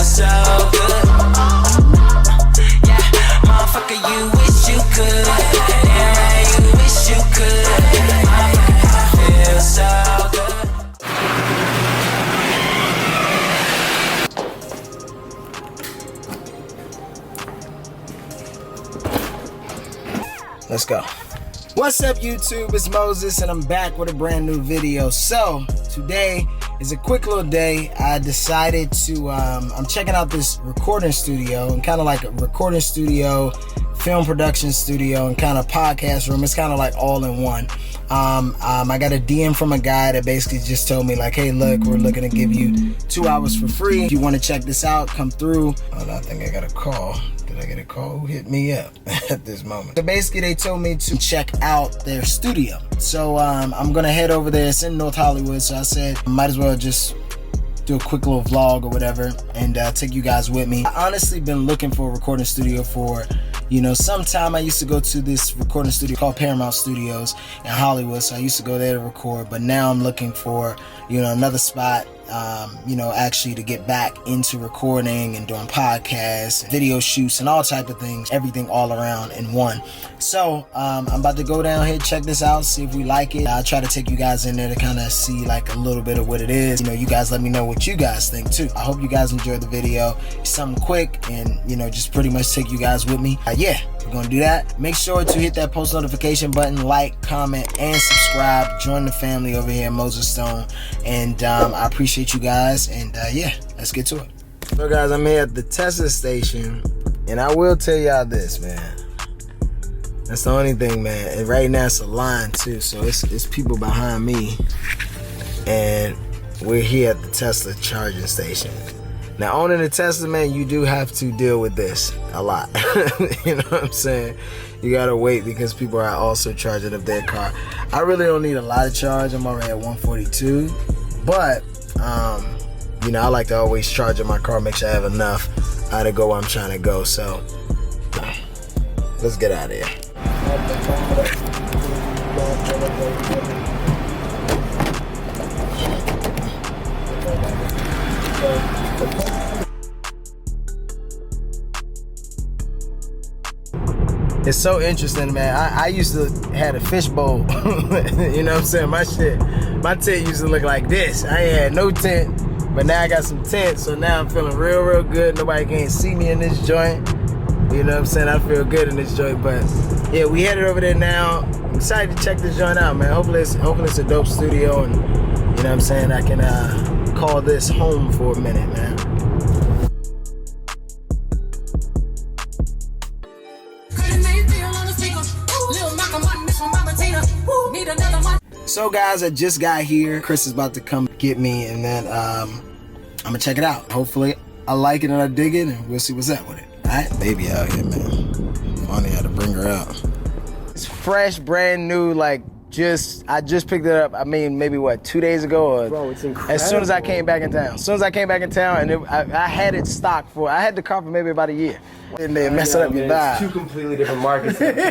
feels so good. Yeah, motherfucker, you wish you could. Yeah, you wish you could. Motherfucker, feels so good. Let's go. What's up, YouTube? It's Moses, and I'm back with a brand new video. So today is a quick little day. I decided to I'm checking out this recording studio, and kind of like a recording studio, film production studio, and kind of podcast room. It's kind of like all in one. I got a DM from a guy that basically just told me like, hey, look, we're looking to give you 2 hours for free. If you want to check this out, come through. Oh, I think I got a call. Did I get a call? Who hit me up at this moment? So basically they told me to check out their studio. So I'm gonna head over there. It's in North Hollywood. So I said, might as well just do a quick little vlog or whatever and take you guys with me. I honestly been looking for a recording studio for, you know, sometime. I used to go to this recording studio called Paramount Studios in Hollywood. So I used to go there to record, but now I'm looking for, you know, another spot, you know, actually to get back into recording and doing podcasts, video shoots, and all type of things, everything all around in one. So I'm about to go down here, check this out, see if we like it. I'll try to take you guys in there to kind of see like a little bit of what it is. You know, you guys let me know what you guys think too. I hope you guys enjoyed the video. It's something quick and, you know, just pretty much take you guys with me. Yeah, we're gonna do that. Make sure to hit that post notification button, like, comment, and subscribe. Join the family over here at Moses Stone, and I appreciate you guys. And yeah, let's get to it. So guys, I'm here at the Tesla station, and I will tell y'all this, man. That's the only thing, man. And right now it's a line too, so it's people behind me, and we're here at the Tesla charging station. Now, owning a Tesla, man, you do have to deal with this a lot. You know what I'm saying? You gotta wait because people are also charging up their car. I really don't need a lot of charge. I'm already at 142. But, you know, I like to always charge up my car, make sure I have enough to go where I'm trying to go. So, let's get out of here. It's so interesting, man. I used to have a fishbowl. You know what I'm saying? My tent used to look like this. I ain't had no tent, but now I got some tent, so now I'm feeling real good. Nobody can't see me in this joint. You know what I'm saying? I feel good in this joint, but yeah, we headed over there now. I'm excited to check this joint out, man. Hopefully it's a dope studio, and you know what I'm saying? I can call this home for a minute, man. So guys, I just got here. Chris is about to come get me, and then I'm gonna check it out. Hopefully I like it and I dig it, and we'll see what's up with it. Alright, baby out here, man. Funny how to bring her out. It's fresh, brand new, like I just picked it up. I mean, maybe what, 2 days ago? Or bro, it's incredible. As soon as I came back in town. And I had it stocked I had the car for maybe about a year. And they mess it up your vibe. It's two completely different markets. It's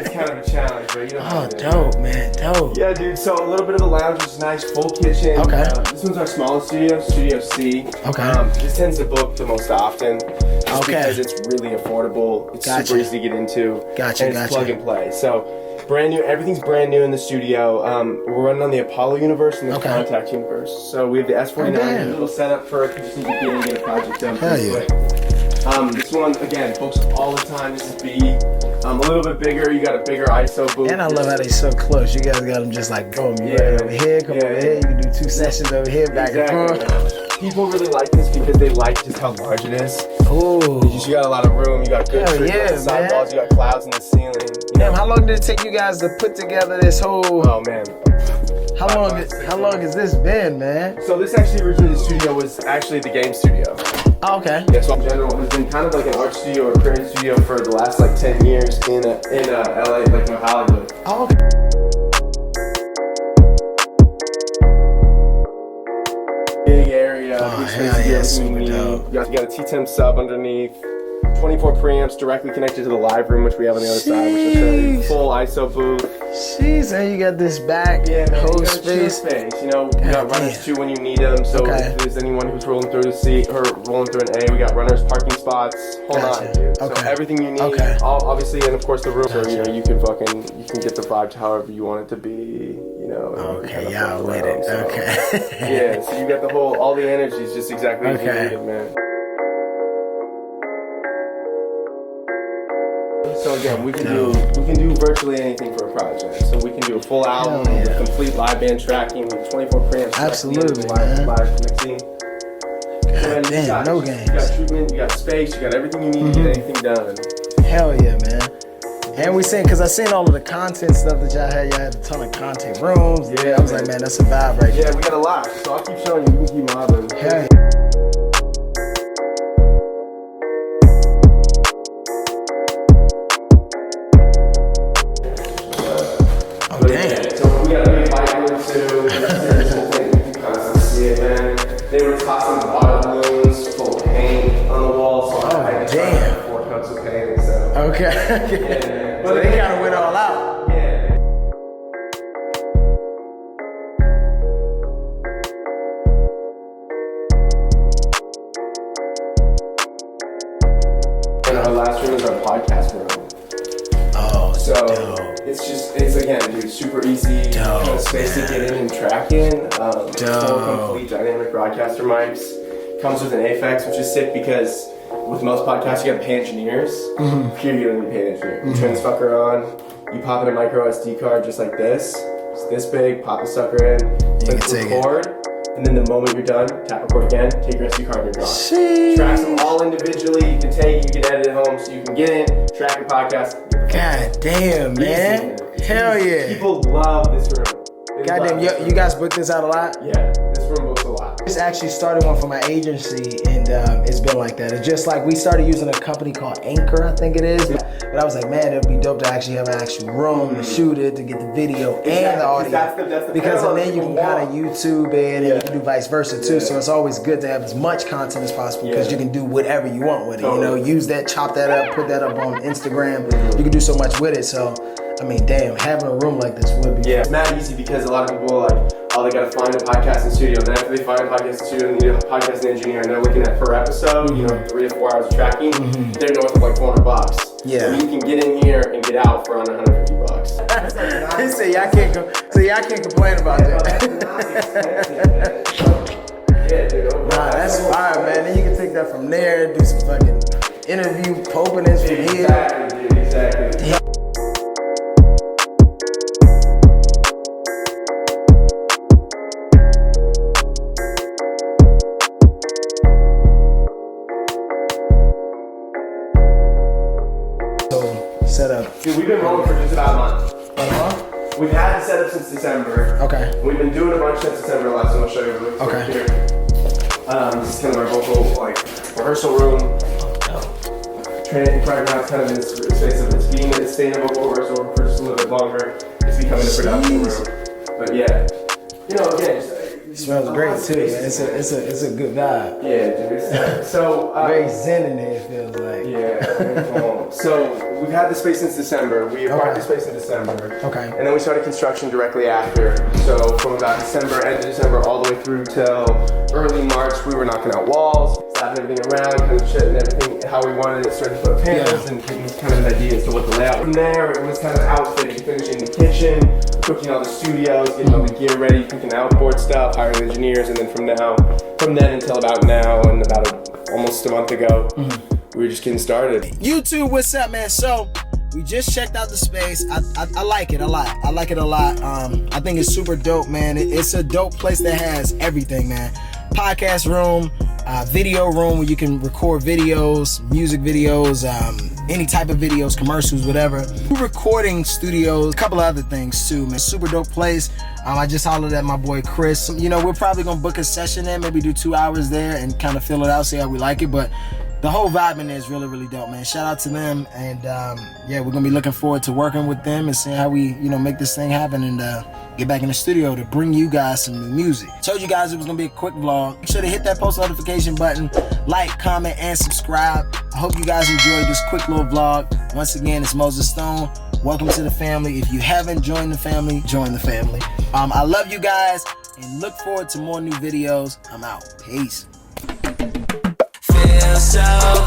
kind of a challenge, but you know how it is. Dope, man, dope. Yeah, dude, so a little bit of a lounge, which is nice, full kitchen. Okay. This one's our smallest studio, Studio C. Okay. This tends to book the most often. Just because it's really affordable. It's super easy to get into. And it's plug and play. So, brand new, everything's brand new in the studio. We're running on the Apollo universe and the Contact universe. So we have the S49, a little setup for if you just need to get in and get a project done pretty quick. This one, again, books all the time. This is B. A little bit bigger. You got a bigger ISO booth. And I love how they're so close. You guys got them just like, boom, you right over here, come over here. You can do 2 sessions over here, back and forth. People really like this because they like just how large it is. Ooh. You got a lot of room. You got good sidewalls. You got clouds in the ceiling. Damn, how long did it take you guys to put together this whole... Oh, man. How long has this been, man? So this actually originally, the studio was actually the game studio. Oh, okay. Yeah, so in general, it's been kind of like an art studio or creative studio for the last like 10 years in LA, like in Hollywood. Oh, okay. Big area. Oh, hell yeah, super dope. You got a T10 sub underneath. 24 preamps directly connected to the live room, which we have on the other side, which will show you. Full ISO booth. Jeez, and you got this back whole space. You know, we got runners too when you need them. So if there's anyone who's rolling through the seat or rolling through an A, we got runners, parking spots. Hold on, dude. So everything you need, obviously, and of course the room. So you know, you can get the vibe to however you want it to be. You know. Okay, y'all with it. So, yeah, so you got all the energies just exactly as you needed, man. So again, we can do virtually anything for a project. So we can do a full album with complete live band tracking with 24 preamps. Absolutely, live mixing. Damn, no games. You got treatment, you got space, you got everything you need to get anything done. Hell yeah, man. And we seen, cause I seen all of the content stuff that y'all had. Y'all had a ton of content rooms. Yeah, I was like, man, that's a vibe right there. Yeah, we got a lot. So I'll keep showing you. We can keep modeling. Hell yeah. They were tossing water balloons full of paint on the wall, so I had to try 4 coats of paint and stuff. Okay. Yeah, but they kind of went all out. Yeah. And our last room is our podcast room. Oh, so dope. It's again, dude, super easy kind of space to get in and track in. Full complete dynamic broadcaster mics. Comes with an AFX, which is sick because with most podcasts you gotta pay engineers. Here you don't need to pay an engineer. You turn this fucker on, you pop in a micro SD card just like this. It's this big, pop the sucker in, click record, and then the moment you're done, tap record again, take your SD card and you're gone. Tracks them all individually, you can edit at home so you can get in, track your podcast. God damn, man. Hell yeah. People love this room. Goddamn, you guys book this out a lot? Yeah, this room books a lot. This actually started one for my agency, and it's been like that. It's just like we started using a company called Anchor, I think it is. But I was like, man, it'd be dope to actually have an actual room to shoot it, to get the video and the audio. That's the because then you can kind of YouTube it, and you can do vice versa too. So it's always good to have as much content as possible because you can do whatever you want with it. You know, use that, chop that up, put that up on Instagram. You can do so much with it. So I mean, damn, having a room like this would be. Yeah, it's not easy because a lot of people are like, oh, they gotta find a podcasting studio. Then after they find a podcasting studio, they need a podcasting engineer, and they're looking at per episode, 3 to 4 hours of tracking. They're north of like $400. Yeah. So you can get in here and get out for under $150. He said, y'all can't complain about that. Yeah, dude. Nah, that's fire, man. Then you can take that from there, do some fucking interview openings from here. Exactly, dude. Exactly. Yeah. Setup. Dude, we've been rolling for just about a month. We've had the setup since December. Okay. We've been doing a bunch since December. Last one I'll show you really quick here. This is kind of our vocal rehearsal room. Training right now, it's kind of in this space of it's being staying in a vocal rehearsal room for just a little bit longer. It's becoming a production room. But yeah, again. It smells great too, man. It's a good vibe. Yeah, dude. So very zen in there, it feels like. Yeah. So we've had the space since December. We acquired the space in December. Okay. And then we started construction directly after. So from about end of December, all the way through till early March, we were knocking out walls, slapping everything around, kind of shitting everything how we wanted it, starting to put panels and getting kind of an idea as to what the layout. From there, it was kind of outfitting, finishing the kitchen, cooking all the studios, getting all the gear ready, cooking outboard stuff, hiring engineers, and then from then until about now and almost a month ago, we were just getting started. YouTube, what's up, man? So we just checked out the space. I like it a lot. I like it a lot. I think it's super dope, man. It's a dope place that has everything, man. Podcast room, video room where you can record videos, music videos, any type of videos, commercials, whatever. Recording studios, a couple of other things too, man. Super dope place. I just hollered at my boy Chris. We're probably gonna book a session there, maybe do 2 hours there and kind of fill it out, see how we like it. But the whole vibe in there is really, really dope, man. Shout out to them, and yeah, we're gonna be looking forward to working with them and seeing how we, make this thing happen and get back in the studio to bring you guys some new music. Told you guys it was gonna be a quick vlog. Make sure to hit that post notification button, like, comment, and subscribe. I hope you guys enjoyed this quick little vlog. Once again, it's Moses Stone. Welcome to the family. If you haven't joined the family, join the family. I love you guys and look forward to more new videos. I'm out. Peace. Feel so